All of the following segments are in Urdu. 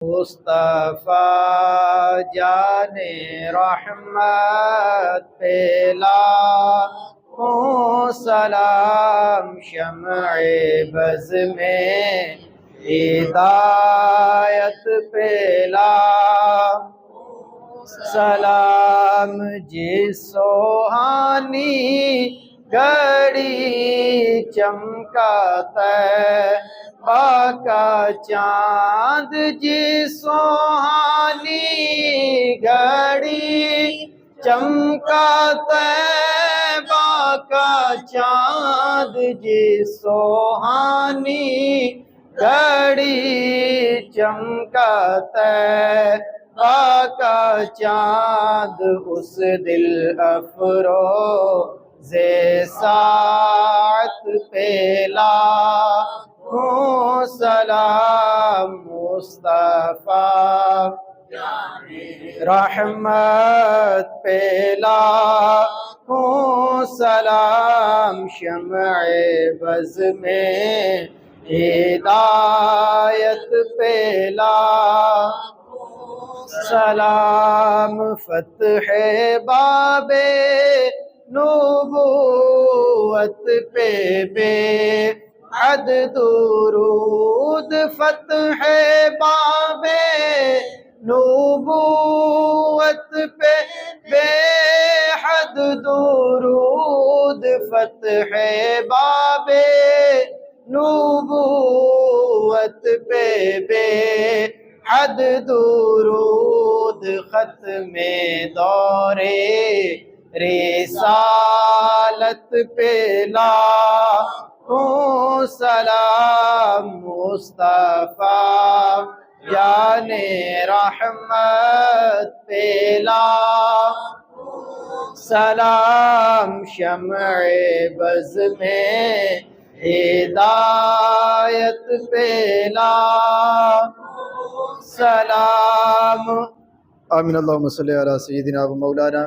مصطفیٰ جان رحمت پہلا سلام شمع بز میں ہدایت پہلا سلام جس سوہانی گھڑی چمکاتا ہے کا چاند جس سوہانی گھڑی چمکاتا ہے کا چاند جس سوہانی گھڑی چمکاتا ہے کا چاند اس دل افروز ساعت پہلا سلام مصطفیٰ رحمت پہلا سلام شمع بز میں ہدایت پہلا سلام فتح باب نبوت پہ بے حد درود فتح باب نبوت پہ بے حد درود فتح باب نبوت پہ بے حد درود ختم دور رسالت پہلا سلام مصطفیٰ جان رحمت پہلا سلام شمع بز میں ہدایت پہلا سلام آمین اللہم صلی علی سیدنا و مولانا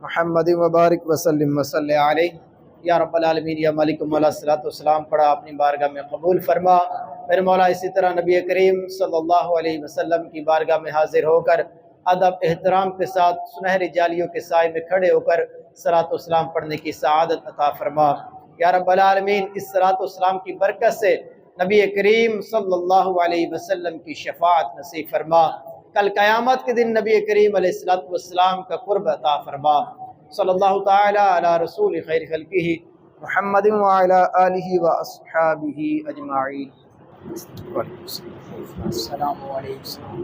محمد وبارک وسلم وصلی علیہ یا رب العالمین یا مالک مولا صلاۃ والسلام پڑھا اپنی بارگاہ میں قبول فرما میرے مولا۔ اسی طرح نبی کریم صلی اللہ علیہ وسلم کی بارگاہ میں حاضر ہو کر ادب احترام کے ساتھ سنہری جالیوں کے سائے میں کھڑے ہو کر صلاۃ والسلام پڑھنے کی سعادت عطا فرما یا رب العالمین۔ اس صلاۃ والسلام کی برکت سے نبی کریم صلی اللہ علیہ وسلم کی شفاعت نصیب فرما، کل قیامت کے دن نبی کریم علیہ السلام کا قرب عطا فرما۔ صلی اللہ تعالی علی رسول خیر خلقہ محمد وعلی آلہ واصحابہ اجمعین۔ السلام علیکم